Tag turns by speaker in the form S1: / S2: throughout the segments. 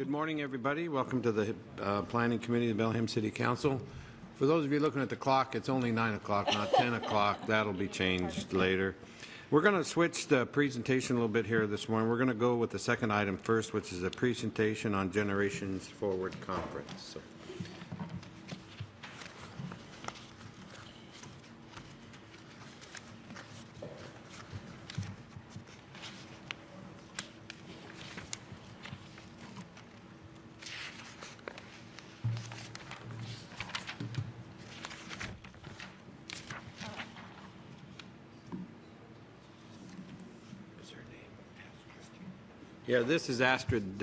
S1: Good morning, everybody. Welcome to the Planning Committee of the Bellingham City Council. For those of you looking at the clock, it's only 9 o'clock, not 10 o'clock. That'll be changed later. We're going to switch the presentation a little bit here this morning. We're going to go with the second item first, which is a presentation on Generations Forward Conference. So. Yeah, this is Astrid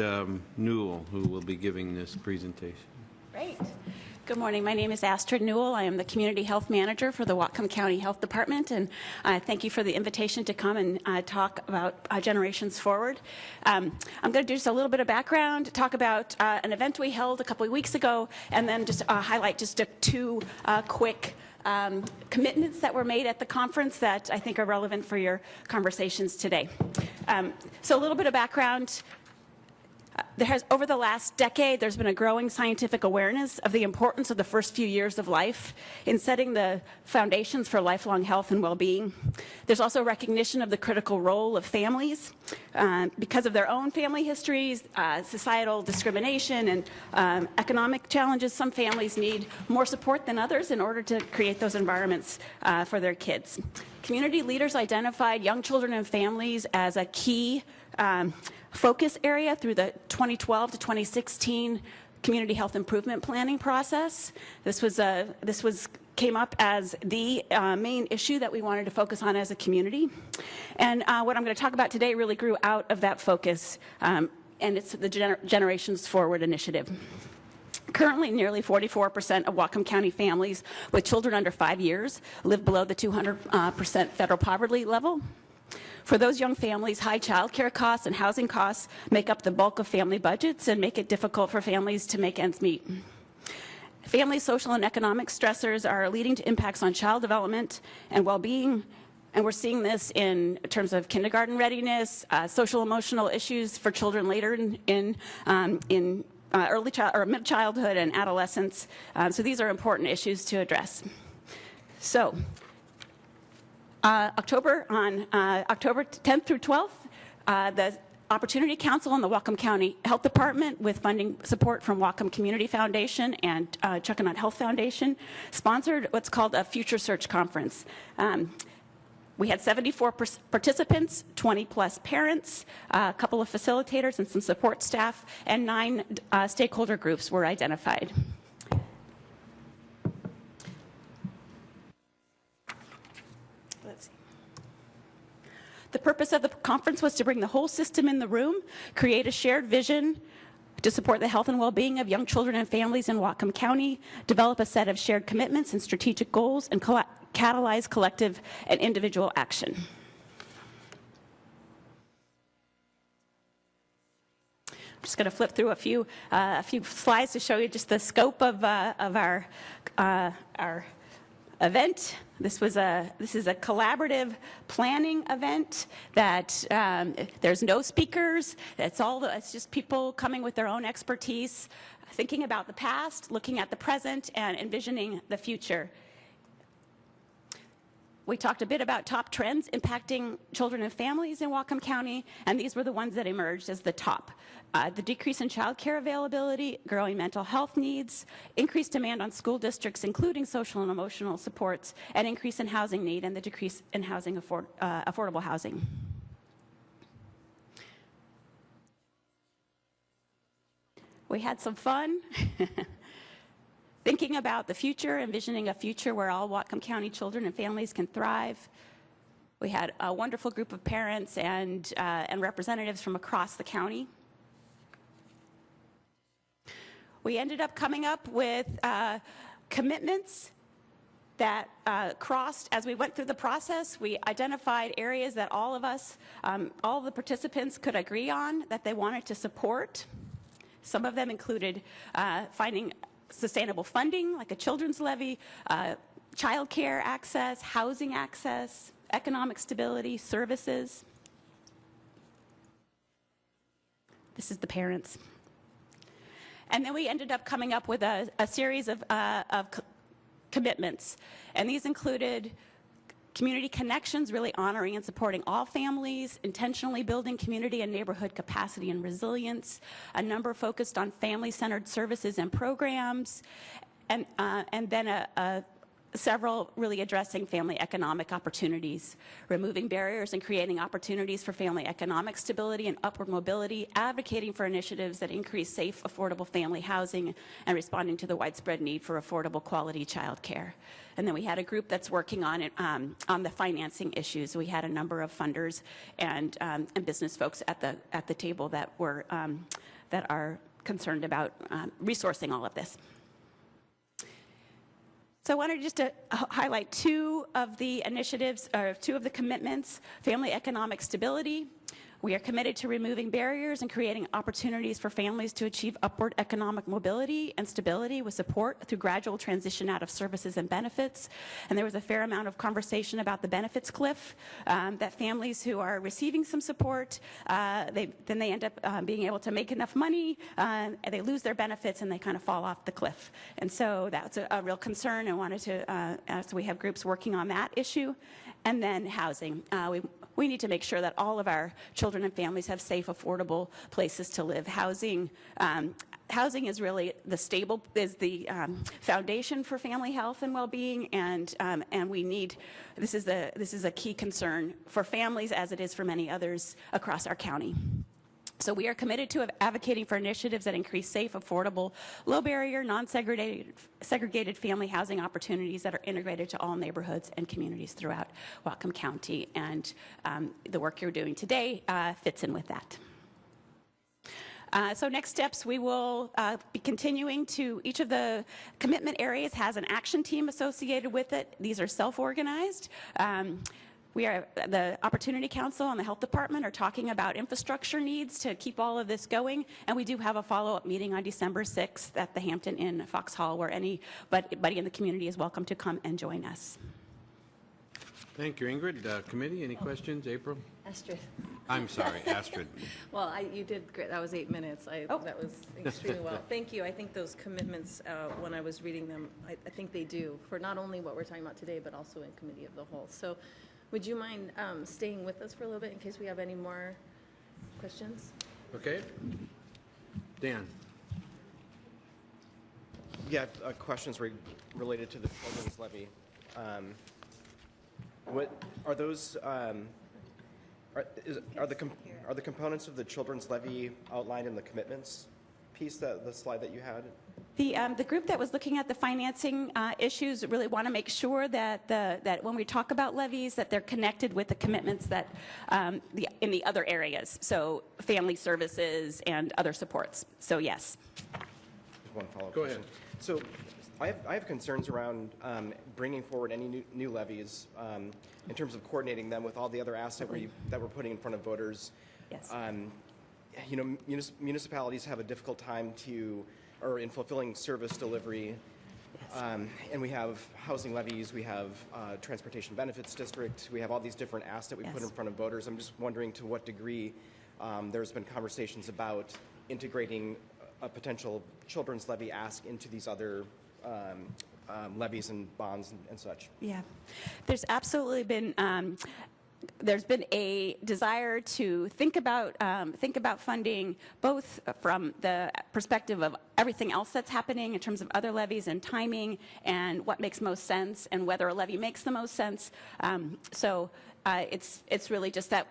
S1: Newell, who will be giving this presentation.
S2: Great. Good morning. My name is Astrid Newell. I am the Community Health Manager for the Whatcom County Health Department, and thank you for the invitation to come and talk about Generations Forward. I'm going to do just a little bit of background, talk about an event we held a couple of weeks ago, and then just highlight just two quick commitments that were made at the conference that I think are relevant for your conversations today. So a little bit of background. Over the last decade, there's been a growing scientific awareness of the importance of the first few years of life in setting the foundations for lifelong health and well-being. There's also recognition of the critical role of families because of their own family histories, societal discrimination, and economic challenges. Some families need more support than others in order to create those environments for their kids. Community leaders identified young children and families as a key focus area through the 2012 to 2016 Community Health Improvement Planning process. This came up as the main issue that we wanted to focus on as a community. And what I'm going to talk about today really grew out of that focus, and it's the Generations Forward initiative. Currently, nearly 44% of Whatcom County families with children under 5 years live below the 200% federal poverty level. For those young families, high child care costs and housing costs make up the bulk of family budgets and make it difficult for families to make ends meet. Family, social, and economic stressors are leading to impacts on child development and well-being, and we're seeing this in terms of kindergarten readiness, social emotional issues for children later in early or mid-childhood and adolescence. So these are important issues to address. So. October 10th through 12th, the Opportunity Council and the Whatcom County Health Department, with funding support from Whatcom Community Foundation and Chuckanut Health Foundation, sponsored what's called a Future Search Conference. We had 74 participants, 20-plus parents, a couple of facilitators and some support staff, and 9 stakeholder groups were identified. The purpose of the conference was to bring the whole system in the room, create a shared vision to support the health and well-being of young children and families in Whatcom County, develop a set of shared commitments and strategic goals, and catalyze collective and individual action. I'm just going to flip through a few slides to show you just the scope of our event. This is a collaborative planning event that there's no speakers. It's just people coming with their own expertise, thinking about the past, looking at the present, and envisioning the future. We talked a bit about top trends impacting children and families in Whatcom County, and these were the ones that emerged as the top. The decrease in child care availability, growing mental health needs, increased demand on school districts, including social and emotional supports, and increase in housing need, and the decrease in affordable housing. We had some fun. Thinking about the future, envisioning a future where all Whatcom County children and families can thrive. We had a wonderful group of parents and representatives from across the county. We ended up coming up with commitments that crossed as we went through the process. We identified areas that all of us, all the participants could agree on that they wanted to support. Some of them included finding sustainable funding, like a children's levy, child care access, housing access, economic stability, services. This is the parents. And then we ended up coming up with a series of commitments. And these included community connections, really honoring and supporting all families, intentionally building community and neighborhood capacity and resilience, a number focused on family-centered services and programs, and then several really addressing family economic opportunities, removing barriers and creating opportunities for family economic stability and upward mobility, advocating for initiatives that increase safe, affordable family housing, and responding to the widespread need for affordable quality child care. And then we had a group that's working on it, on the financing issues. We had a number of funders and business folks at the table that were that are concerned about resourcing all of this. So I wanted just to highlight two of the initiatives, or two of the commitments. Family economic stability. We are committed to removing barriers and creating opportunities for families to achieve upward economic mobility and stability with support through gradual transition out of services and benefits. And there was a fair amount of conversation about the benefits cliff, that families who are receiving some support, they end up being able to make enough money, and they lose their benefits and they kind of fall off the cliff. And so that's a real concern, and wanted to, so we have groups working on that issue. And then housing. We need to make sure that all of our children and families have safe, affordable places to live. Housing is really the foundation for family health and well-being, and we need, this is a key concern for families as it is for many others across our county. So we are committed to advocating for initiatives that increase safe, affordable, low-barrier, non-segregated family housing opportunities that are integrated to all neighborhoods and communities throughout Whatcom County. And the work you're doing today fits in with that. So next steps, we will be continuing to, each of the commitment areas has an action team associated with it. These are self-organized. We are, the Opportunity Council and the Health Department are talking about infrastructure needs to keep all of this going, and we do have a follow-up meeting on December 6th at the Hampton Inn, Fox Hall, where anybody in the community is welcome to come and join us.
S1: Thank you, Ingrid. Committee, any questions? April?
S3: Astrid.
S1: I'm sorry, Astrid.
S3: Well, you did great. That was 8 minutes. That was extremely well. Thank you. I think those commitments, when I was reading them, I think they do, for not only what we're talking about today, but also in committee of the whole. So would you mind staying with us for a little bit in case we have any more questions?
S1: Okay. Dan.
S4: Yeah, questions related to the children's levy. What are those? Are the components of the children's levy outlined in the commitments piece, the slide that you had?
S2: The group that was looking at the financing issues really want to make sure that that when we talk about levies, that they're connected with the commitments that in the other areas, so family services and other supports. So yes.
S4: One follow-up
S1: Go
S4: question.
S1: ahead.
S4: So I have concerns around bringing forward any new levies in terms of coordinating them with all the other assets that we're putting in front of voters.
S2: Yes.
S4: You know, municipalities have a difficult time in fulfilling service delivery, and we have housing levies, we have transportation benefits district, we have all these different asks that we put in front of voters. I'm just wondering to what degree there's been conversations about integrating a potential children's levy ask into these other levies and bonds and such.
S2: Yeah, there's absolutely been there's been a desire to think about funding both from the perspective of everything else that's happening in terms of other levies and timing and what makes most sense and whether a levy makes the most sense. It's really just that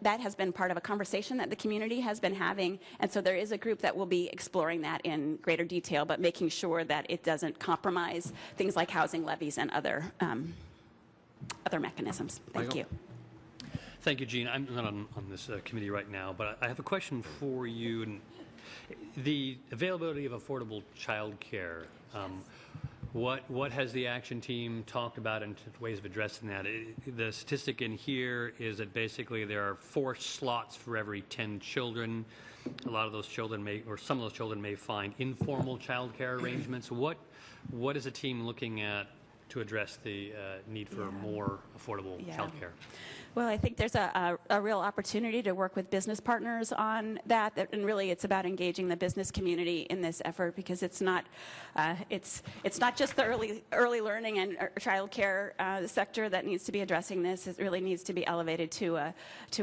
S2: has been part of a conversation that the community has been having, and so there is a group that will be exploring that in greater detail, but making sure that it doesn't compromise things like housing levies and other mechanisms. Thank you.
S5: Thank you, Jean. I'm not on this committee right now, but I have a question for you. And the availability of affordable child care, what has the action team talked about in ways of addressing that? The statistic in here is that basically there are 4 slots for every 10 children. A lot of those children some of those children may find informal child care arrangements. What is the team looking at to address the need for more affordable
S2: Yeah.
S5: childcare?
S2: Well, I think there's a real opportunity to work with business partners on that, and really it's about engaging the business community in this effort, because it's not just the early learning and child care sector that needs to be addressing this. It really needs to be elevated to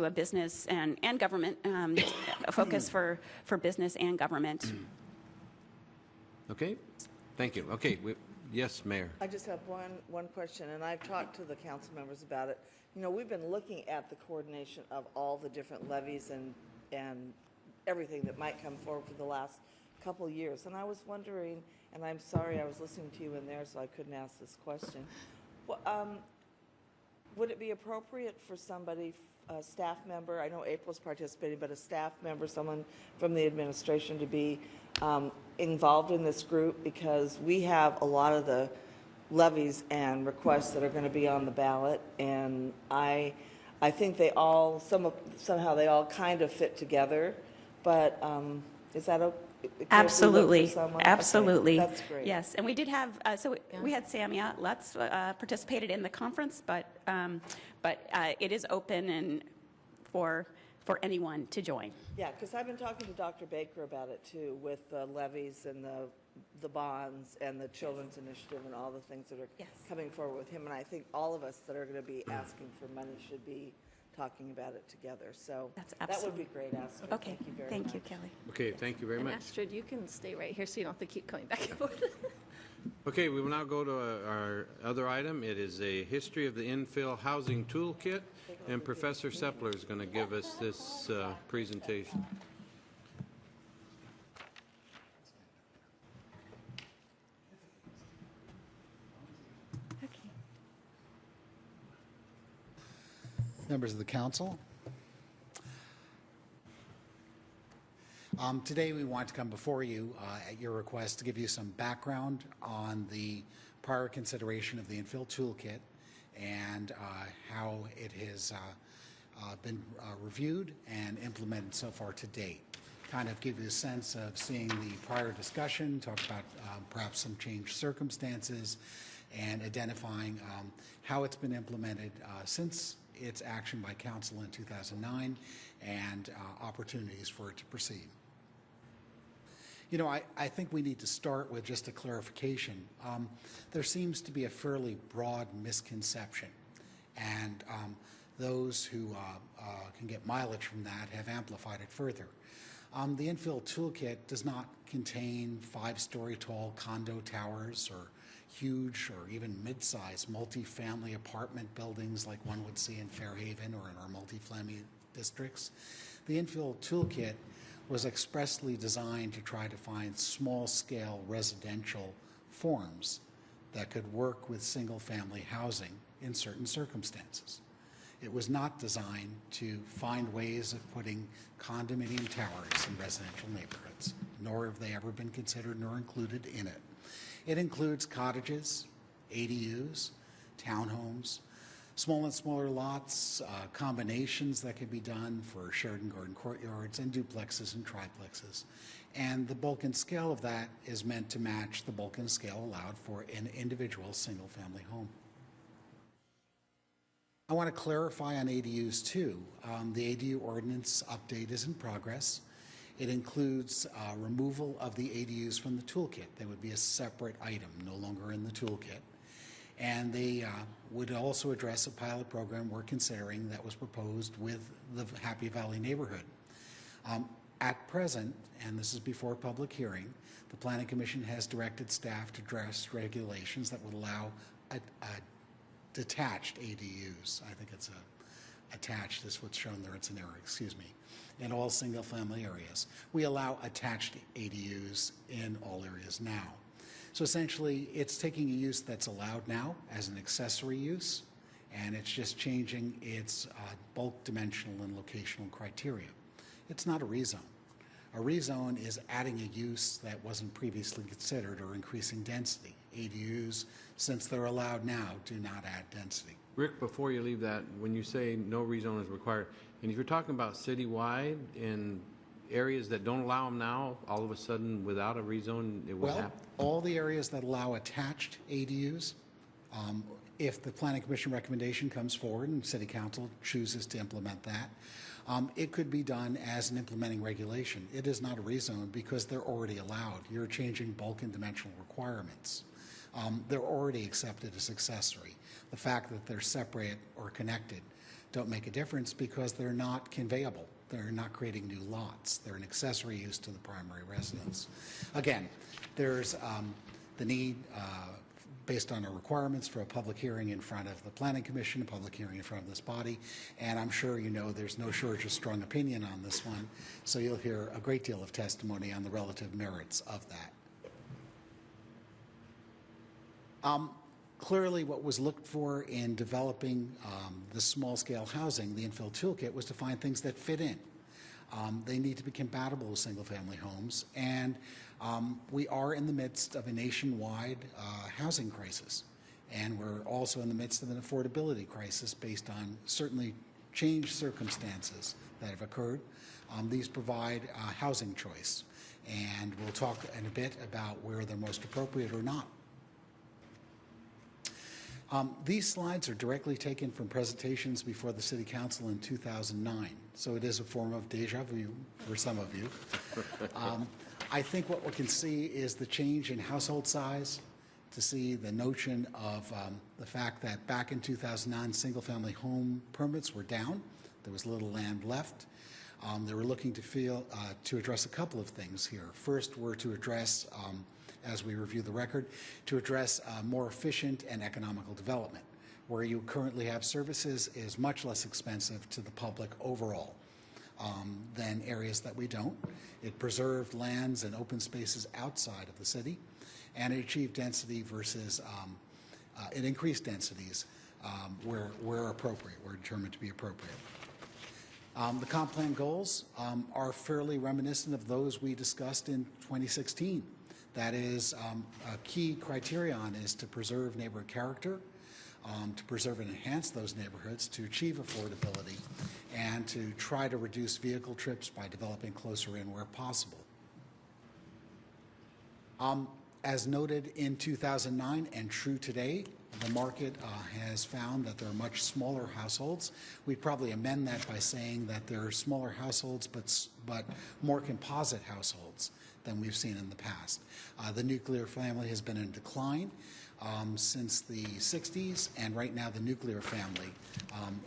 S2: a business and government a focus for business and government.
S1: Okay, thank you. Okay, yes, Mayor.
S6: I just have one question, and I've talked to the council members about it. You know, we've been looking at the coordination of all the different levies and everything that might come forward for the last couple years. And I was wondering, and I'm sorry I was listening to you in there, so I couldn't ask this question. Would it be appropriate for somebody, a staff member, I know April's participating, but a staff member, someone from the administration, to be involved in this group? Because we have a lot of the levies and requests that are going to be on the ballot, and I think they all somehow they all kind of fit together. But is that okay?
S2: Absolutely, absolutely.
S6: Okay, that's great.
S2: Yes, and we did have we had Samia Lutz participated in the conference, but it is open and for anyone to join.
S6: Yeah, because I've been talking to Dr. Baker about it too, with the levies and the bonds and the Children's Initiative and all the things that are
S2: Yes.
S6: coming forward with him. And I think all of us that are going to be asking for money should be talking about it together. So
S2: That's
S6: that would be great, Astrid.
S2: Okay,
S6: Thank you very
S2: thank
S6: much.
S2: you, Kelly.
S1: Okay, thank you very
S3: And
S1: much.
S3: Astrid, you can stay right here so you don't have to keep coming back and forth.
S1: Okay, we will now go to our other item. It is a history of the infill housing toolkit, and Professor Sepler is going to give us this presentation.
S2: Okay.
S7: Members of the council. Today we want to come before you at your request to give you some background on the prior consideration of the infill toolkit and how it has been reviewed and implemented so far to date. Kind of give you a sense of seeing the prior discussion, talk about perhaps some changed circumstances, and identifying how it's been implemented since its action by council in 2009 and opportunities for it to proceed. You know, I think we need to start with just a clarification. There seems to be a fairly broad misconception, and those who can get mileage from that have amplified it further. The infill toolkit does not contain 5-story tall condo towers or huge or even mid-sized multifamily apartment buildings like one would see in Fairhaven or in our multifamily districts. The infill toolkit was expressly designed to try to find small-scale residential forms that could work with single-family housing in certain circumstances. It was not designed to find ways of putting condominium towers in residential neighborhoods, nor have they ever been considered nor included in it. It includes cottages, ADUs, townhomes, small and smaller lots, combinations that could be done for shared and garden courtyards, and duplexes and triplexes. And the bulk and scale of that is meant to match the bulk and scale allowed for an individual single-family home. I want to clarify on ADUs too. The ADU ordinance update is in progress. It includes removal of the ADUs from the toolkit. They would be a separate item, no longer in the toolkit. And they would also address a pilot program we're considering that was proposed with the Happy Valley neighborhood. At present, and this is before public hearing, the Planning Commission has directed staff to draft regulations that would allow detached ADUs. I think it's attached is what's shown there. It's an error, excuse me. In all single-family areas. We allow attached ADUs in all areas now. So essentially, it's taking a use that's allowed now as an accessory use, and it's just changing its bulk dimensional and locational criteria. It's not a rezone. A rezone is adding a use that wasn't previously considered or increasing density. ADUs, since they're allowed now, do not add density.
S1: Rick, before you leave that, when you say no rezone is required, and if you're talking about citywide in areas that don't allow them now, all of a sudden without a rezone, it will
S7: Well,
S1: happen?
S7: all the areas that allow attached ADUs If the Planning Commission recommendation comes forward and City Council chooses to implement that, it could be done as an implementing regulation. It is not a rezone because they're already allowed. You're changing bulk and dimensional requirements. They're already accepted as accessory. The fact that they're separate or connected don't make a difference because they're not conveyable. They're not creating new lots. They're an accessory use to the primary residence. Again, there's the need, based on our requirements, for a public hearing in front of the Planning Commission, a public hearing in front of this body, and I'm sure you know there's no shortage of strong opinion on this one, so you'll hear a great deal of testimony on the relative merits of that. Clearly, what was looked for in developing the small-scale housing, the infill toolkit, was to find things that fit in. They need to be compatible with single-family homes, and we are in the midst of a nationwide housing crisis, and we're also in the midst of an affordability crisis based on certainly changed circumstances that have occurred. These provide housing choice, and we'll talk in a bit about where they're most appropriate or not. These slides are directly taken from presentations before the City Council in 2009, so it is a form of deja vu for some of you. I think what we can see is the change in household size, to see the notion of the fact that back in 2009, single-family home permits were down. There was little land left. They were looking to address a couple of things here. First were to address, as we review the record, to address more efficient and economical development. Where you currently have services is much less expensive to the public overall than areas that we don't. It preserved lands and open spaces outside of the city, and it achieved density versus, it increased densities where appropriate, where determined to be appropriate. The comp plan goals are fairly reminiscent of those we discussed in 2016. That is, a key criterion is to preserve neighborhood character, to preserve and enhance those neighborhoods, to achieve affordability, and to try to reduce vehicle trips by developing closer in where possible. As noted in 2009 and true today, the market has found that there are much smaller households. We'd probably amend that by saying that there are smaller households but more composite households than we've seen in the past. The nuclear family has been in decline since the 60s, and right now the nuclear family,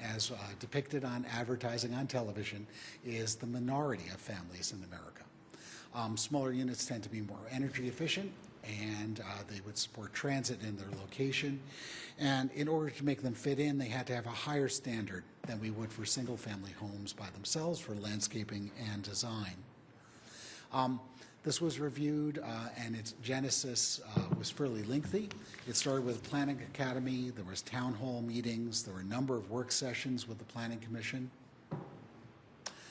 S7: as depicted on advertising on television, is the minority of families in America. Smaller units tend to be more energy efficient, and they would support transit in their location. And in order to make them fit in, they had to have a higher standard than we would for single-family homes by themselves for landscaping and design. This was reviewed, and its genesis was fairly lengthy. It started with a planning academy. There was town hall meetings. There were a number of work sessions with the Planning Commission.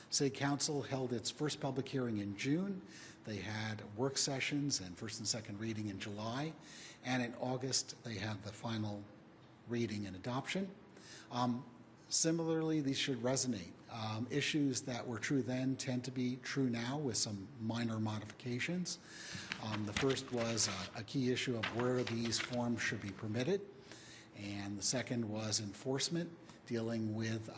S7: City Council held its first public hearing in June. They had work sessions and first and second reading in July. And in August, they had the final reading and adoption. Similarly, these should resonate. Issues that were true then tend to be true now with some minor modifications. The first was a key issue of where these forms should be permitted. And the second was enforcement, dealing with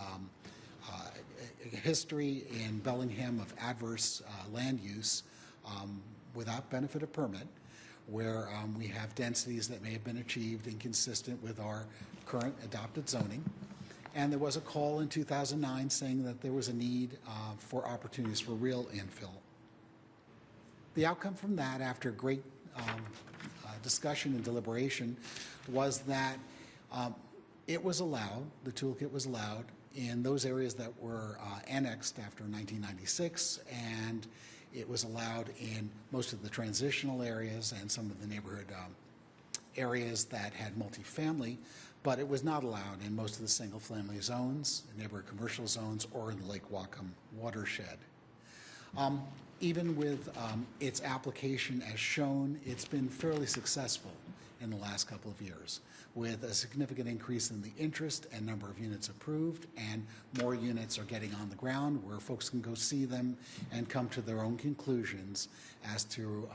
S7: history in Bellingham of adverse land use without benefit of permit, where we have densities that may have been achieved inconsistent with our current adopted zoning. And there was a call in 2009 saying that there was a need for opportunities for real infill. The outcome from that, after great discussion and deliberation, was that it was allowed, the toolkit was allowed, in those areas that were annexed after 1996, and it was allowed in most of the transitional areas and some of the neighborhood areas that had multifamily, but it was not allowed in most of the single-family zones, neighborhood commercial zones, or in the Lake Whatcom watershed. Even with its application as shown, it's been fairly successful in the last couple of years, with a significant increase in the interest and number of units approved, and more units are getting on the ground where folks can go see them and come to their own conclusions as to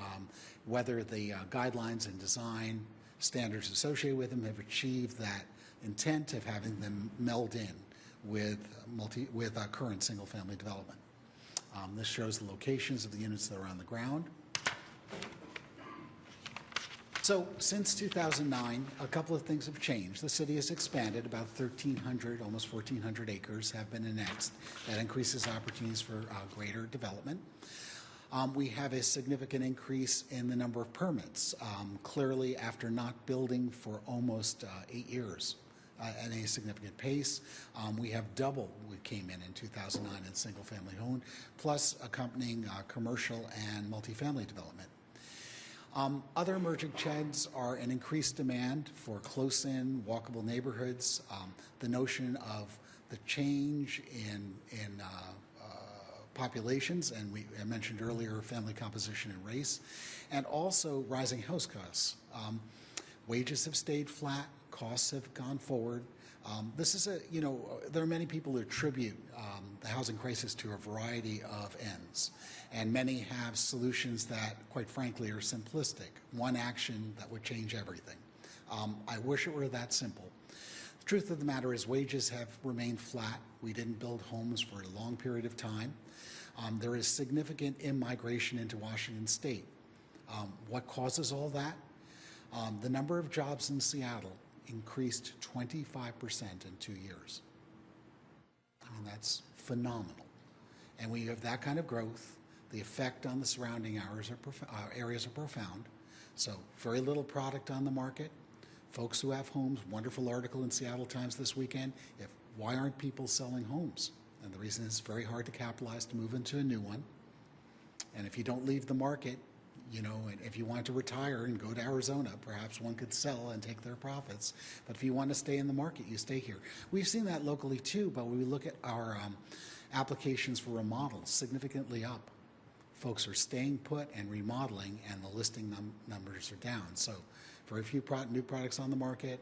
S7: whether the guidelines and design standards associated with them have achieved that intent of having them meld in with current single-family development. This shows the locations of the units that are on the ground. So since 2009, a couple of things have changed. The city has expanded. About 1,300, almost 1,400 acres have been annexed. That increases opportunities for greater development. We have a significant increase in the number of permits. Clearly, after not building for almost 8 years at a significant pace, we have doubled what came in 2009 in single-family home, plus accompanying commercial and multifamily development. Other emerging trends are an increased demand for close-in, walkable neighborhoods, the notion of the change in populations, and I mentioned earlier family composition and race, and also rising house costs. Wages have stayed flat, costs have gone forward. This is there are many people who attribute the housing crisis to a variety of ends, and many have solutions that, quite frankly, are simplistic. One action that would change everything. I wish it were that simple. The truth of the matter is wages have remained flat. We didn't build homes for a long period of time. There is significant immigration into Washington State. What causes all that? The number of jobs in Seattle increased 25% in 2 years. I mean, that's phenomenal. And when you have that kind of growth, the effect on the surrounding areas are profound. So very little product on the market. Folks who have homes, wonderful article in Seattle Times this weekend, why aren't people selling homes? And the reason is it's very hard to capitalize to move into a new one. And if you don't leave the market, and if you want to retire and go to Arizona, perhaps one could sell and take their profits. But if you want to stay in the market, you stay here. We've seen that locally too, but when we look at our applications for remodels, significantly up. Folks are staying put and remodeling, and the listing numbers are down. So very few new products on the market.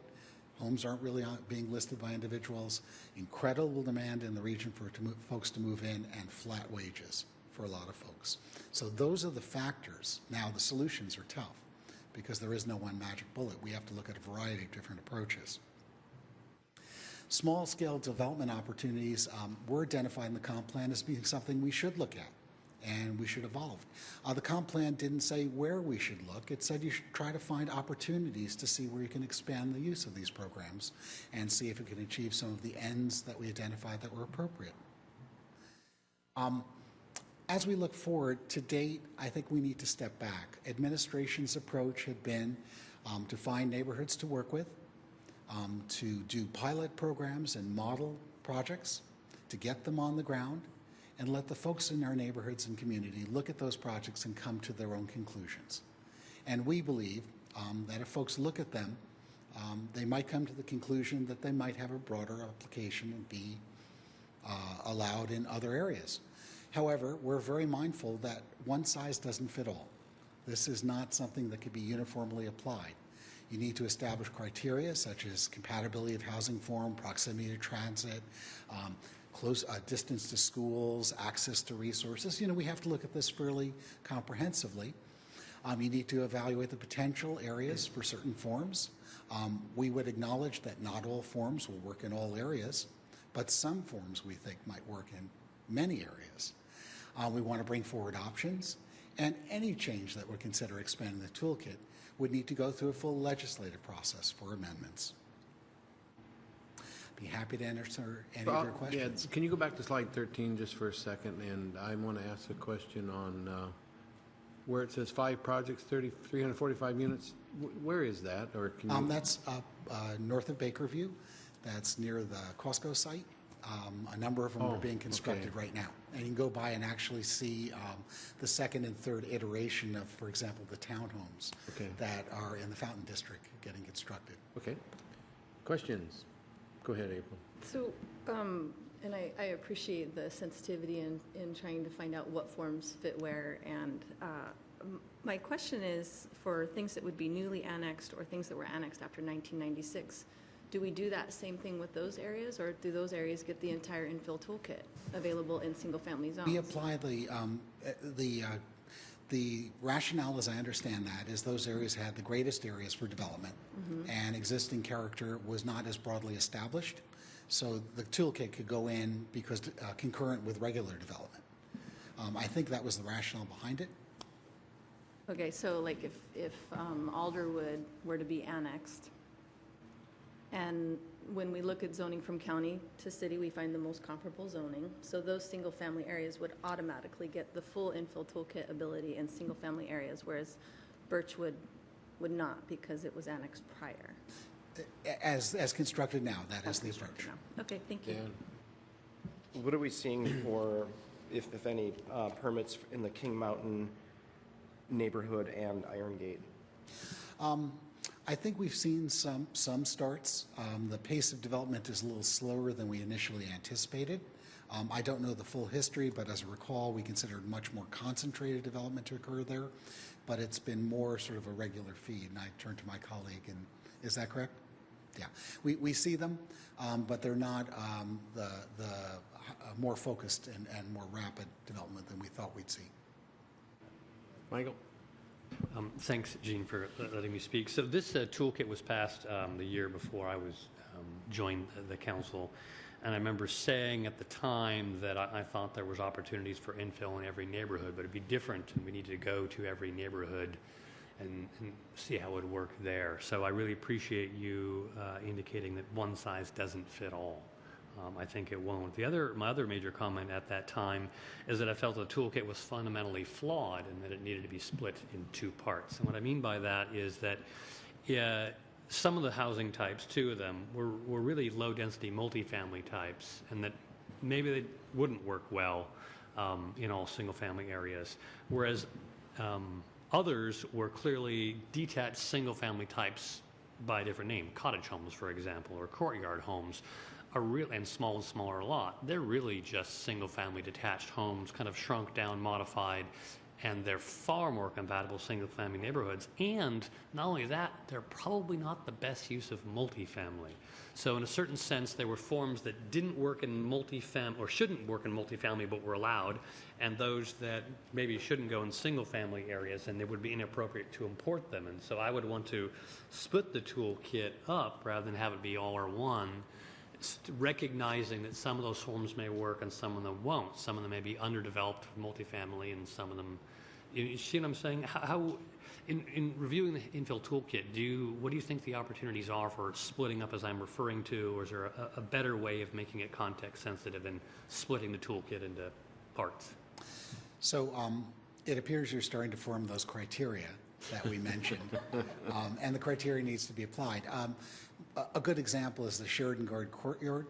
S7: Homes aren't really being listed by individuals. Incredible demand in the region for folks to move in, and flat wages for a lot of folks. So those are the factors. Now, the solutions are tough because there is no one magic bullet. We have to look at a variety of different approaches. Small-scale development opportunities were identified in the comp plan as being something we should look at and we should evolve. The comp plan didn't say where we should look. It said you should try to find opportunities to see where you can expand the use of these programs and see if it can achieve some of the ends that we identified that were appropriate. As we look forward, to date, I think we need to step back. Administration's approach had been to find neighborhoods to work with, to do pilot programs and model projects, to get them on the ground, and let the folks in our neighborhoods and community look at those projects and come to their own conclusions. And we believe that if folks look at them, they might come to the conclusion that they might have a broader application and be allowed in other areas. However, we're very mindful that one size doesn't fit all. This is not something that could be uniformly applied. You need to establish criteria such as compatibility of housing form, proximity to transit, close distance to schools, access to resources. We have to look at this fairly comprehensively. You need to evaluate the potential areas for certain forms. We would acknowledge that not all forms will work in all areas, but some forms we think might work in many areas. We want to bring forward options, and any change that would consider expanding the toolkit would need to go through a full legislative process for amendments. Be happy to answer any of your questions.
S1: Yeah, can you go back to slide 13 just for a second? And I want to ask a question on where it says 5 projects, 345 units. Where is that? Or can you...
S7: That's north of Bakerview. That's near the Costco site. A number of them are being constructed right now. And you can go by and actually see the second and third iteration of, for example, the townhomes that are in the Fountain District getting constructed.
S1: Okay. Questions? Go ahead, April.
S3: So, and I appreciate the sensitivity in trying to find out what forms fit where. And my question is, for things that would be newly annexed or things that were annexed after 1996, do we do that same thing with those areas, or do those areas get the entire infill toolkit available in single-family zones?
S7: We apply the The rationale, as I understand that, is those areas had the greatest areas for development, and existing character was not as broadly established, so the toolkit could go in because concurrent with regular development. I think that was the rationale behind it.
S3: Okay, so like if Alderwood were to be annexed, and when we look at zoning from county to city, we find the most comparable zoning. So those single-family areas would automatically get the full infill toolkit ability in single-family areas, whereas Birchwood would not because it was annexed prior.
S7: As constructed now, that is the approach.
S3: Okay, thank you.
S4: What are we seeing for, if any, permits in the King Mountain neighborhood and Iron Gate?
S7: I think we've seen some starts. The pace of development is a little slower than we initially anticipated. I don't know the full history, but as I recall, we considered much more concentrated development to occur there, but it's been more sort of a regular feed. And I turn to my colleague, and is that correct? Yeah, we see them, but they're not the more focused and more rapid development than we thought we'd see.
S1: Michael?
S5: Thanks, Gene, for letting me speak. So this toolkit was passed the year before I was joined the council, and I remember saying at the time that I thought there was opportunities for infill in every neighborhood, but it'd be different, and we needed to go to every neighborhood and see how it would work there. So I really appreciate you indicating that one size doesn't fit all. I think it won't. My other major comment at that time is that I felt the toolkit was fundamentally flawed and that it needed to be split in two parts. And what I mean by that is that some of the housing types, two of them, were really low-density multifamily types, and that maybe they wouldn't work well in all single-family areas, whereas others were clearly detached single-family types by a different name, cottage homes, for example, or courtyard homes. And smaller a lot. They're really just single-family detached homes, kind of shrunk down, modified, and they're far more compatible single-family neighborhoods. And not only that, they're probably not the best use of multifamily. So in a certain sense, there were forms that didn't work in multifamily or shouldn't work in multifamily but were allowed, and those that maybe shouldn't go in single-family areas, and it would be inappropriate to import them. And so I would want to split the toolkit up rather than have it be all or one, recognizing that some of those forms may work and some of them won't. Some of them may be underdeveloped multifamily, and some of them, you see what I'm saying? How in reviewing the infill toolkit, what do you think the opportunities are for splitting up as I'm referring to, or is there a better way of making it context sensitive and splitting the toolkit into parts?
S7: So it appears you're starting to form those criteria that we mentioned, and the criteria needs to be applied. A good example is the Sheridan Guard Courtyard.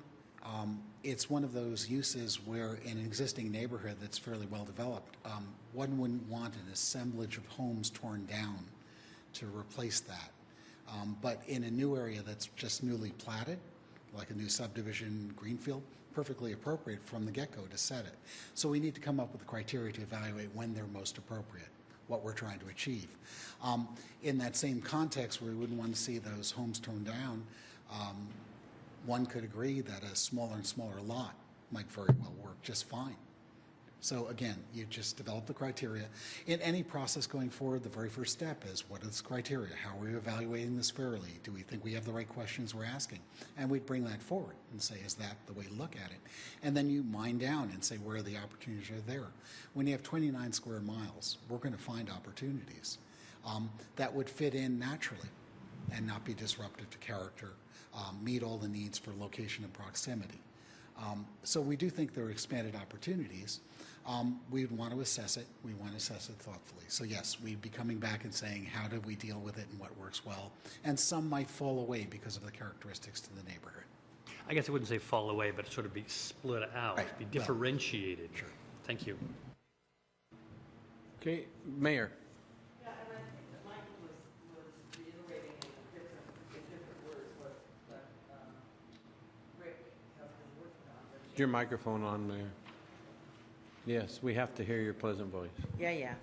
S7: It's one of those uses where in an existing neighborhood that's fairly well developed, one wouldn't want an assemblage of homes torn down to replace that. But in a new area that's just newly platted, like a new subdivision, greenfield, perfectly appropriate from the get-go to set it. So we need to come up with the criteria to evaluate when they're most appropriate, what we're trying to achieve. In that same context where we wouldn't want to see those homes torn down, one could agree that a smaller and smaller lot might very well work just fine. So again, you just develop the criteria. In any process going forward, the very first step is, what is the criteria? How are we evaluating this fairly? Do we think we have the right questions we're asking? And we'd bring that forward and say, is that the way to look at it? And then you mine down and say, where the opportunities are there. When you have 29 square miles, we're going to find opportunities that would fit in naturally and not be disruptive to character, meet all the needs for location and proximity. So we do think there are expanded opportunities. We'd want to assess it. We want to assess it thoughtfully. So yes, we'd be coming back and saying, how do we deal with it and what works well? And some might fall away because of the characteristics to the neighborhood.
S5: I guess I wouldn't say fall away, but sort of be split out,
S7: Right.
S5: be differentiated. Sure. Thank you.
S1: Okay, Mayor.
S6: Yeah, and I think that Michael was reiterating in different words what Rick has been working on.
S1: Is your microphone on, Mayor? Yes, we have to hear your pleasant voice.
S6: Yeah.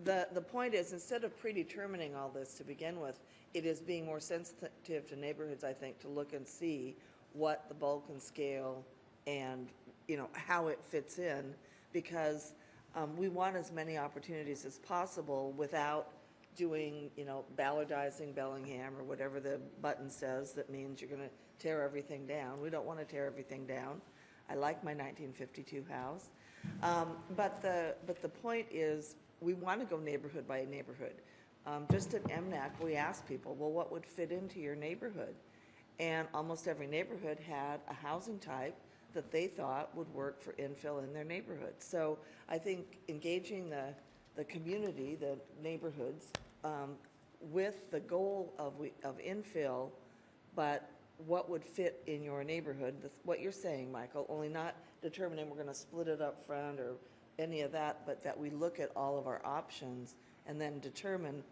S6: The point is, instead of predetermining all this to begin with, it is being more sensitive to neighborhoods, I think, to look and see what the bulk and scale and, how it fits in, because we want as many opportunities as possible without doing, ballardizing Bellingham or whatever the button says that means you're going to tear everything down. We don't want to tear everything down. I like my 1952 house. But the point is, we want to go neighborhood by neighborhood. Just at MNAC, we asked people, well, what would fit into your neighborhood? And almost every neighborhood had a housing type that they thought would work for infill in their neighborhood. So I think engaging the community, the neighborhoods, with the goal of infill, but what would fit in your neighborhood, what you're saying, Michael, only not determining we're going to split it up front or any of that, but that we look at all of our options and then determine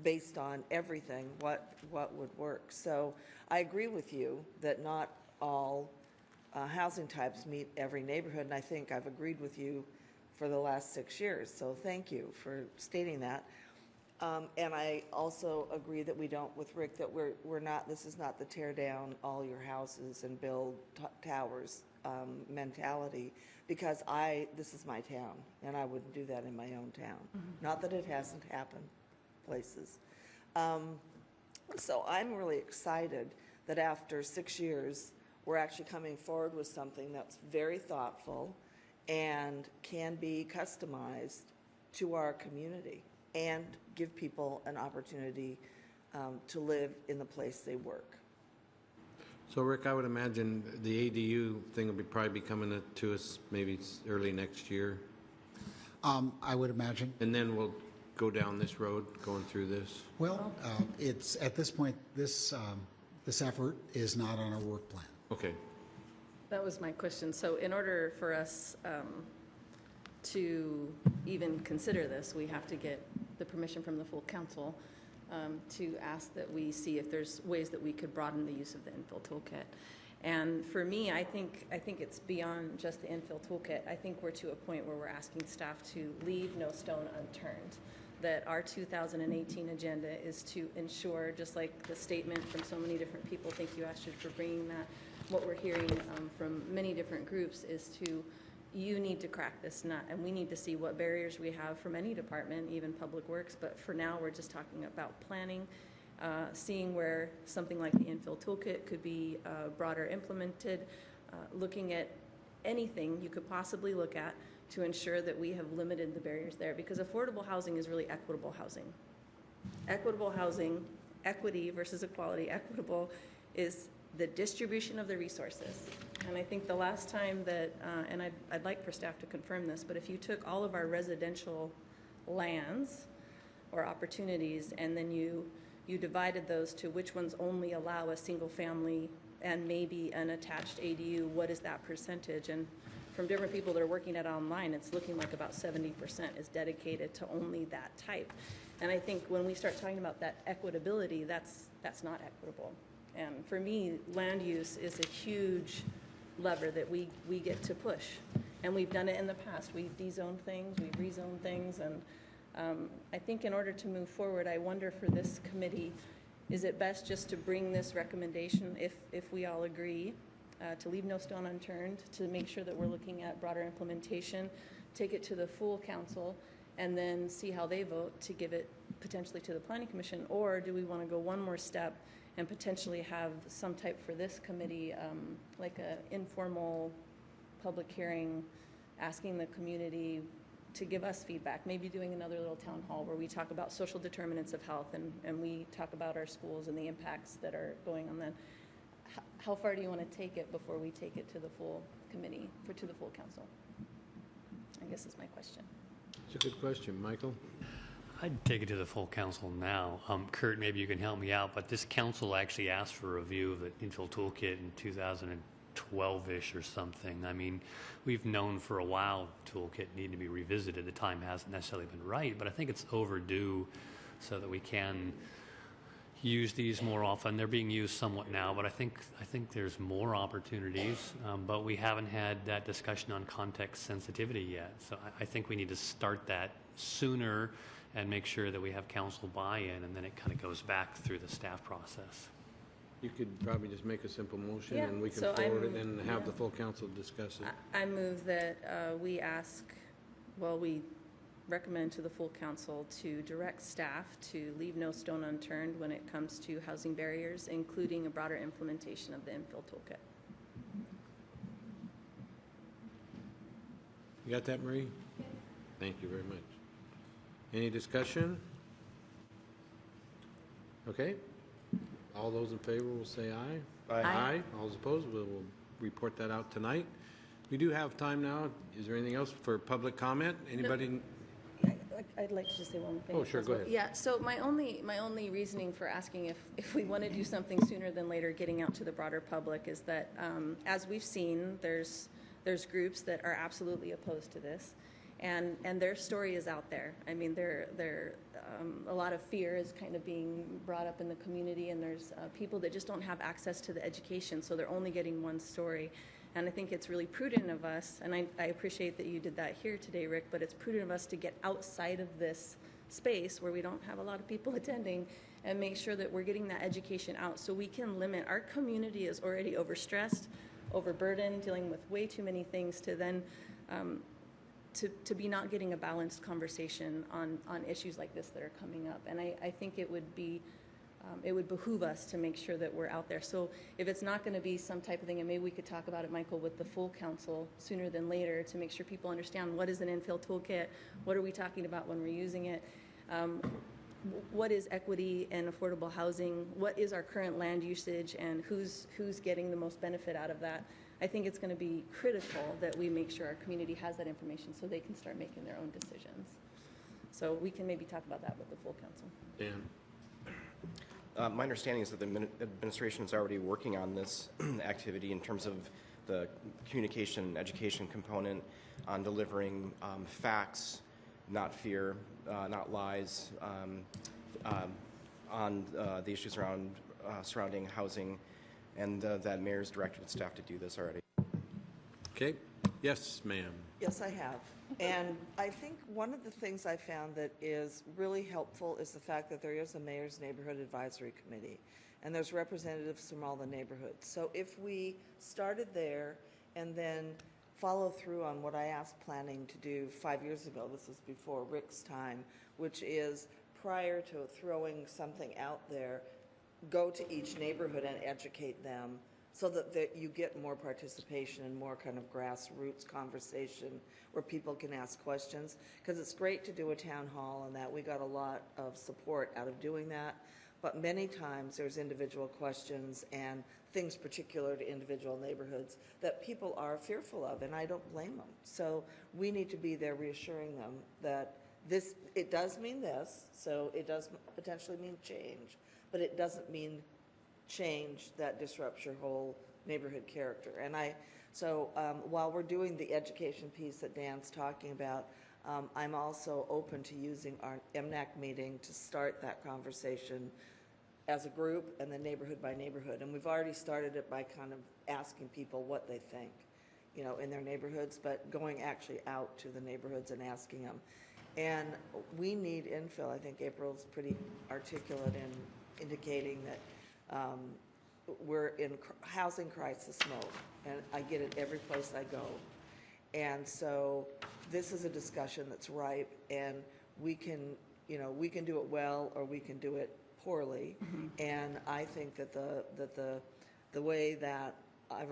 S6: based on everything what would work. So I agree with you that not all housing types meet every neighborhood, and I think I've agreed with you for the last 6 years. So thank you for stating that. And I also agree that we don't, with Rick, that we're not, this is not the tear down all your houses and build towers mentality, because this is my town, and I wouldn't do that in my own town. Not that it hasn't happened places. So I'm really excited that after 6 years, we're actually coming forward with something that's very thoughtful and can be customized to our community and give people an opportunity to live in the place they work.
S1: So, Rick, I would imagine the ADU thing will probably be coming to us maybe early next year,
S7: I would imagine.
S1: and then we'll go down this road, going through this.
S7: Well, it's, at this point, this effort is not on our work plan.
S1: Okay.
S3: That was my question. So in order for us to even consider this, we have to get the permission from the full council to ask that we see if there's ways that we could broaden the use of the infill toolkit. And for me, I think it's beyond just the infill toolkit. I think we're to a point where we're asking staff to leave no stone unturned. That our 2018 agenda is to ensure, just like the statement from so many different people, thank you, Astrid, for bringing that. What we're hearing from many different groups is you need to crack this nut, and we need to see what barriers we have from any department, even Public Works. But for now, we're just talking about planning, seeing where something like the infill toolkit could be broader implemented, looking at anything you could possibly look at to ensure that we have limited the barriers there, because affordable housing is really equitable housing. Equitable housing, equity versus equality, equitable is the distribution of the resources. And I think the last time that, and I'd like for staff to confirm this, but if you took all of our residential lands or opportunities and then you divided those to which ones only allow a single family and maybe an attached ADU, what is that percentage? And from different people that are working at online, it's looking like about 70% is dedicated to only that type. And I think when we start talking about that equitability, that's not equitable. And for me, land use is a huge lever that we get to push. And we've done it in the past. We've dezoned things, we've rezoned things. And I think in order to move forward, I wonder for this committee, is it best just to bring this recommendation, if we all agree, to leave no stone unturned, to make sure that we're looking at broader implementation, take it to the full council, and then see how they vote to give it potentially to the Planning Commission? Or do we want to go one more step and potentially have some type for this committee, like an informal public hearing, asking the community to give us feedback, maybe doing another little town hall where we talk about social determinants of health and we talk about our schools and the impacts that are going on then. How far do you want to take it before we take it to the full committee, to the full council? I guess is my question.
S1: It's a good question. Michael?
S5: I'd take it to the full council now. Kurt, maybe you can help me out, but this council actually asked for a review of the infill toolkit in 2012-ish or something. I mean, we've known for a while toolkit needed to be revisited. The time hasn't necessarily been right, but I think it's overdue so that we can use these more often. They're being used somewhat now, but I think there's more opportunities, but we haven't had that discussion on context sensitivity yet. So I think we need to start that sooner and make sure that we have council buy-in, and then it kind of goes back through the staff process.
S1: You could probably just make a simple motion,
S3: Yeah,
S1: and we can
S3: so
S1: forward it
S3: I'm-
S1: and have
S3: yeah.
S1: the full council discuss it.
S3: I move that we ask Well, we recommend to the full council to direct staff to leave no stone unturned when it comes to housing barriers, including a broader implementation of the infill toolkit.
S1: You got that, Marie? Thank you very much. Any discussion? Okay. All those in favor will say aye.
S4: Aye.
S1: Aye. All those opposed, we'll report that out tonight. We do have time now. Is there anything else for public comment? Anybody?
S3: I'd like to just say one thing.
S1: Oh, sure, go ahead.
S3: Yeah, so my only reasoning for asking if we want to do something sooner than later, getting out to the broader public, is that as we've seen, there's groups that are absolutely opposed to this, and their story is out there. I mean, a lot of fear is kind of being brought up in the community, and there's people that just don't have access to the education, so they're only getting one story. And I think it's really prudent of us, and I appreciate that you did that here today, Rick, but it's prudent of us to get outside of this space where we don't have a lot of people attending and make sure that we're getting that education out so we can limit. Our community is already overstressed, overburdened, dealing with way too many things to then to be not getting a balanced conversation on issues like this that are coming up. And I think it would be it would behoove us to make sure that we're out there. So if it's not going to be some type of thing, and maybe we could talk about it, Michael, with the full council sooner than later to make sure people understand what is an infill toolkit, what are we talking about when we're using it, what is equity and affordable housing, what is our current land usage, and who's getting the most benefit out of that. I think it's going to be critical that we make sure our community has that information so they can start making their own decisions. So we can maybe talk about that with the full council.
S1: Dan?
S4: My understanding is that the administration is already working on this activity in terms of the communication and education component on delivering facts, not fear, not lies, on the issues around surrounding housing, and that mayor's directed staff to do this already.
S1: Okay. Yes, ma'am.
S6: Yes, I have. And I think one of the things I found that is really helpful is the fact that there is a Mayor's Neighborhood Advisory Committee, and there's representatives from all the neighborhoods. So if we started there and then follow through on what I asked planning to do 5 years ago, this was before Rick's time, which is prior to throwing something out there, go to each neighborhood and educate them so that you get more participation and more kind of grassroots conversation where people can ask questions. Because it's great to do a town hall and that. We got a lot of support out of doing that. But many times there's individual questions and things particular to individual neighborhoods that people are fearful of, and I don't blame them. So we need to be there reassuring them that it does mean this, so it does potentially mean change, but it doesn't mean change that disrupts your whole neighborhood character. And so while we're doing the education piece that Dan's talking about, I'm also open to using our MNAC meeting to start that conversation as a group and then neighborhood by neighborhood. And we've already started it by kind of asking people what they think, in their neighborhoods, but going actually out to the neighborhoods and asking them. And we need infill. I think April's pretty articulate in indicating that we're in housing crisis mode, and I get it every place I go. And so this is a discussion that's ripe, and we can do it well or we can do it poorly. Mm-hmm. And I think that the way that I've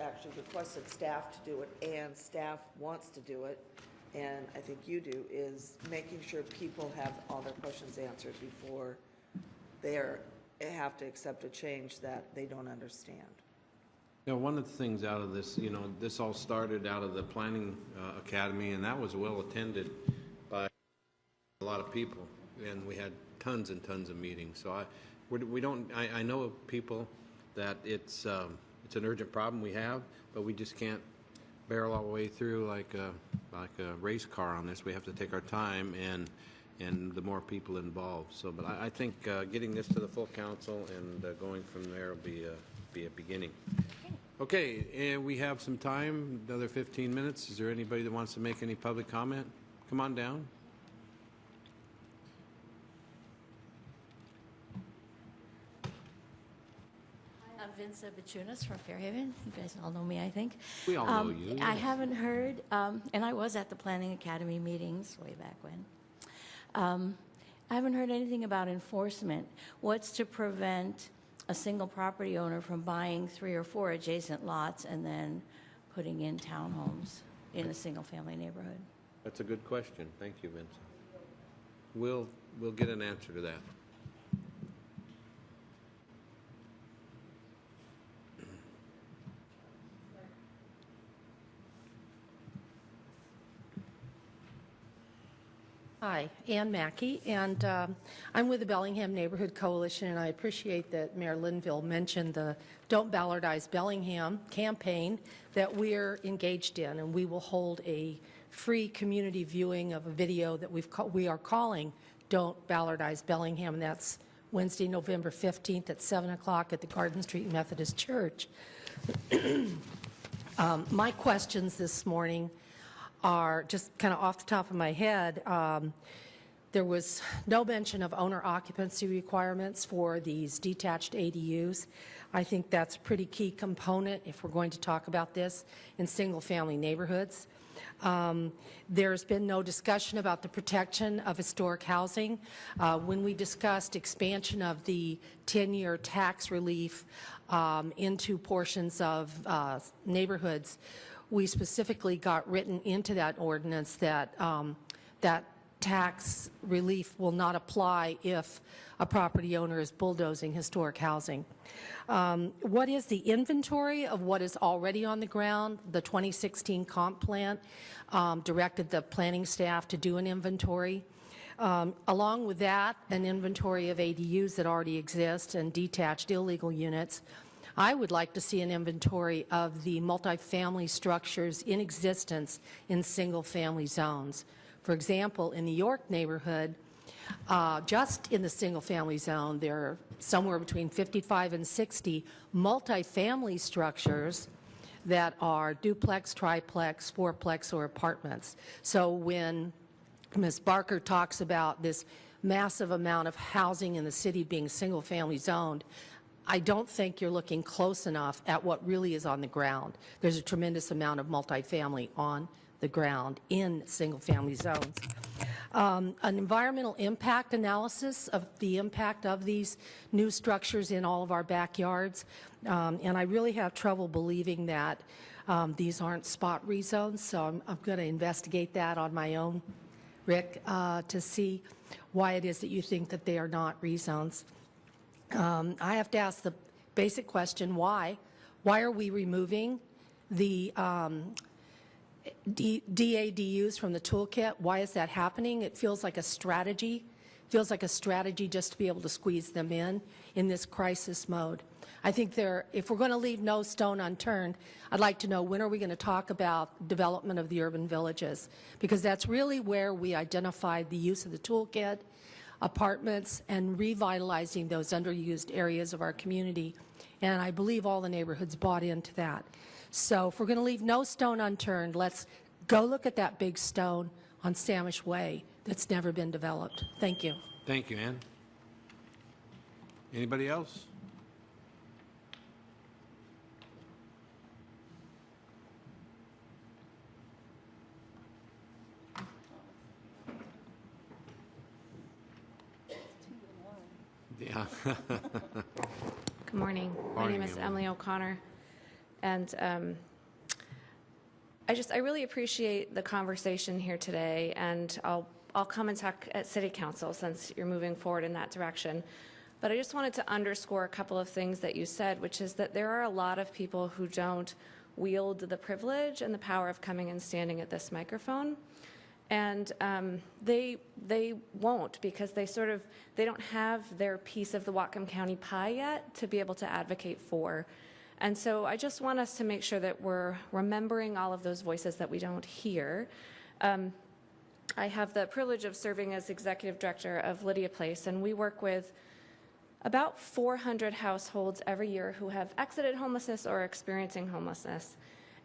S6: actually requested staff to do it, and staff wants to do it, and I think you do, is making sure people have all their questions answered before they have to accept a change that they don't understand.
S1: One of the things out of this, this all started out of the Planning Academy, and that was well attended by a lot of people, and we had tons and tons of meetings. So I know of people that it's an urgent problem we have, but we just can't barrel all the way through like a race car on this. We have to take our time and the more people involved. So, but I think getting this to the full council and going from there will be a beginning. Okay, and we have some time, another 15 minutes. Is there anybody that wants to make any public comment? Come on down.
S8: Vince Bachunas from Fairhaven. You guys all know me, I think.
S1: We all know you.
S8: I haven't heard, and I was at the Planning Academy meetings way back when. I haven't heard anything about enforcement. What's to prevent a single property owner from buying 3 or 4 adjacent lots and then putting in townhomes in a single-family neighborhood?
S1: That's a good question. Thank you, Vincent. We'll get an answer to that.
S9: Hi, Ann Mackey, and I'm with the Bellingham Neighborhood Coalition, and I appreciate that Mayor Linville mentioned the Don't Ballardize Bellingham campaign that we're engaged in, and we will hold a free community viewing of a video that we are calling Don't Ballardize Bellingham, and that's Wednesday, November 15th at 7 o'clock at the Garden Street Methodist Church. My questions this morning are just kind of off the top of my head. There was no mention of owner occupancy requirements for these detached ADUs. I think that's a pretty key component if we're going to talk about this in single-family neighborhoods. There's been no discussion about the protection of historic housing. When we discussed expansion of the 10-year tax relief into portions of neighborhoods, we specifically got written into that ordinance that that tax relief will not apply if a property owner is bulldozing historic housing. What is the inventory of what is already on the ground? The 2016 comp plan directed the planning staff to do an inventory. Along with that, an inventory of ADUs that already exist and detached illegal units. I would like to see an inventory of the multifamily structures in existence in single-family zones. For example, in the York neighborhood, just in the single-family zone, there are somewhere between 55 and 60 multifamily structures that are duplex, triplex, fourplex, or apartments. So when Ms. Barker talks about this massive amount of housing in the city being single-family zoned, I don't think you're looking close enough at what really is on the ground. There's a tremendous amount of multifamily on the ground in single-family zones. An environmental impact analysis of the impact of these new structures in all of our backyards, and I really have trouble believing that these aren't spot rezones, so I'm going to investigate that on my own, Rick, to see why it is that you think that they are not rezones. I have to ask the basic question, why? Why are we removing the DADUs from the toolkit? Why is that happening? It feels like a strategy. It feels like a strategy just to be able to squeeze them in this crisis mode. I think if we're going to leave no stone unturned, I'd like to know when are we going to talk about development of the urban villages? Because that's really where we identified the use of the toolkit, apartments, and revitalizing those underused areas of our community. And I believe all the neighborhoods bought into that. So if we're going to leave no stone unturned, let's go look at that big stone on Samish Way that's never been developed. Thank you.
S1: Thank you, Ann. Anybody else? Yeah.
S10: Good morning. My name is Emily O'Connor, and I really appreciate the conversation here today, and I'll come and talk at City Council since you're moving forward in that direction. But I just wanted to underscore a couple of things that you said, which is that there are a lot of people who don't wield the privilege and the power of coming and standing at this microphone. And they won't, because they don't have their piece of the Whatcom County pie yet to be able to advocate for. And so I just want us to make sure that we're remembering all of those voices that we don't hear. I have the privilege of serving as executive director of Lydia Place, and we work with about 400 households every year who have exited homelessness or are experiencing homelessness,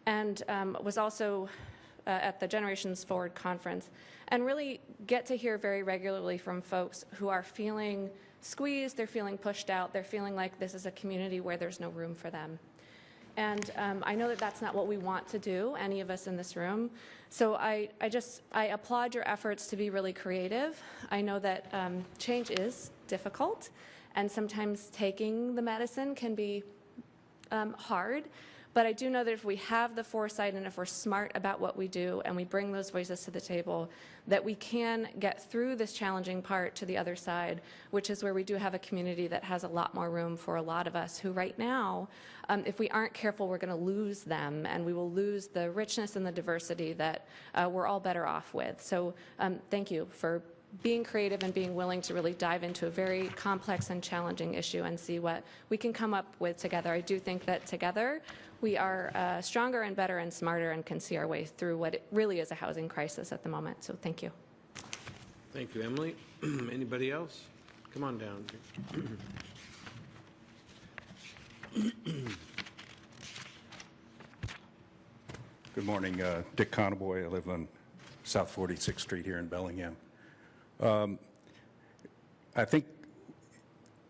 S10: and was also at the Generations Forward conference, and really get to hear very regularly from folks who are feeling squeezed, they're feeling pushed out, they're feeling like this is a community where there's no room for them. And I know that that's not what we want to do, any of us in this room. So I applaud your efforts to be really creative. I know that change is difficult, and sometimes taking the medicine can be hard. But I do know that if we have the foresight and if we're smart about what we do and we bring those voices to the table, that we can get through this challenging part to the other side, which is where we do have a community that has a lot more room for a lot of us who right now, if we aren't careful, we're going to lose them, and we will lose the richness and the diversity that we're all better off with. So thank you for being creative and being willing to really dive into a very complex and challenging issue and see what we can come up with together. I do think that together we are stronger and better and smarter and can see our way through what it really is a housing crisis at the moment. So thank you.
S1: Thank you, Emily. Anybody else? Come on down.
S11: Good morning. Dick Conboy. I live on South 46th Street here in Bellingham. I think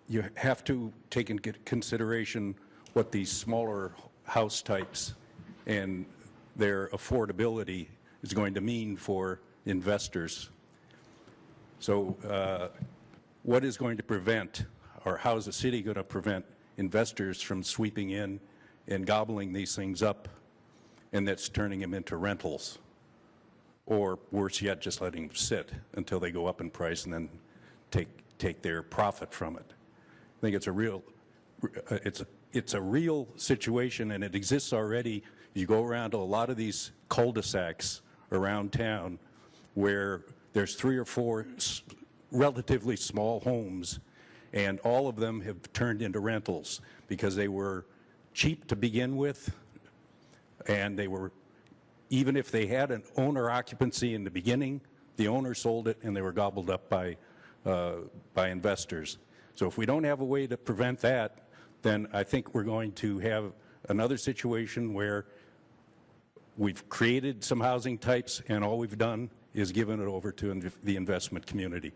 S11: you have to take into consideration what these smaller house types and their affordability is going to mean for investors. So what is going to prevent, or how is the city going to prevent investors from sweeping in and gobbling these things up, and that's turning them into rentals? Or worse yet, just letting them sit until they go up in price and then take their profit from it. I think it's a real situation, and it exists already. You go around to a lot of these cul-de-sacs around town where there's 3 or 4 relatively small homes, and all of them have turned into rentals because they were cheap to begin with, and they were, even if they had an owner occupancy in the beginning, the owner sold it and they were gobbled up by investors. So if we don't have a way to prevent that, then I think we're going to have another situation where we've created some housing types and all we've done is given it over to the investment community.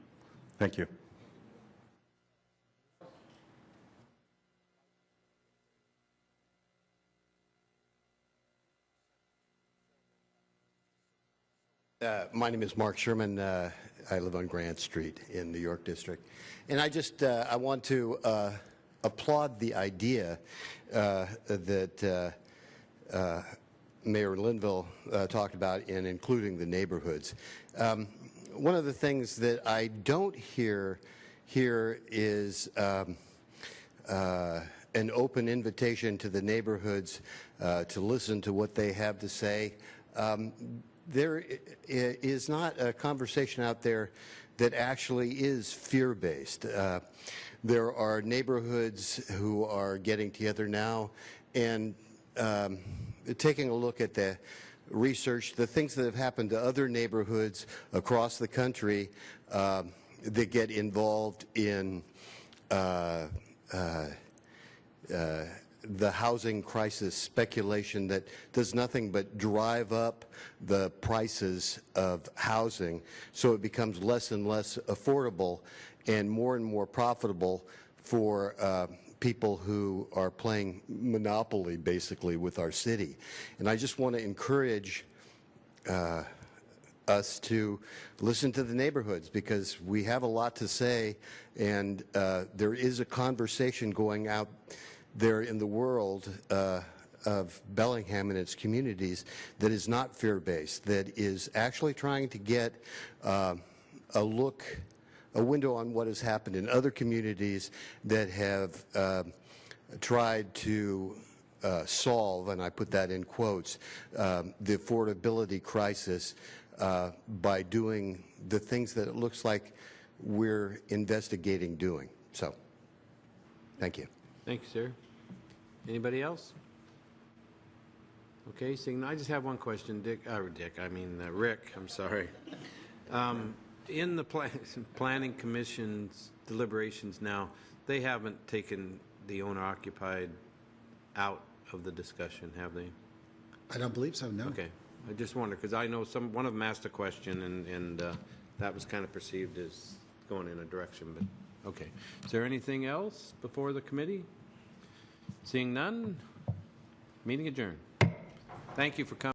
S11: Thank you.
S12: My name is Mark Sherman. I live on Grant Street in the York District. And I want to applaud the idea that Mayor Linville talked about in including the neighborhoods. One of the things that I don't hear here is an open invitation to the neighborhoods to listen to what they have to say. There is not a conversation out there that actually is fear-based. There are neighborhoods who are getting together now and taking a look at the research, the things that have happened to other neighborhoods across the country that get involved in the housing crisis speculation that does nothing but drive up the prices of housing, so it becomes less and less affordable and more profitable for people who are playing monopoly basically with our city. And I just want to encourage us to listen to the neighborhoods, because we have a lot to say, and there is a conversation going out there in the world of Bellingham and its communities that is not fear-based, that is actually trying to get a window on what has happened in other communities that have tried to solve, and I put that in quotes, the affordability crisis by doing the things that it looks like we're investigating doing. So, thank you.
S1: Thank you, sir. Anybody else? Okay, seeing, I just have one question, Rick, I'm sorry. In the Planning Commission's deliberations now, they haven't taken the owner-occupied out of the discussion, have they?
S7: I don't believe so, no.
S1: Okay, I just wonder, because I know one of them asked a question, and that was kind of perceived as going in a direction, but Okay. Is there anything else before the committee? Seeing none, meeting adjourned. Thank you for coming.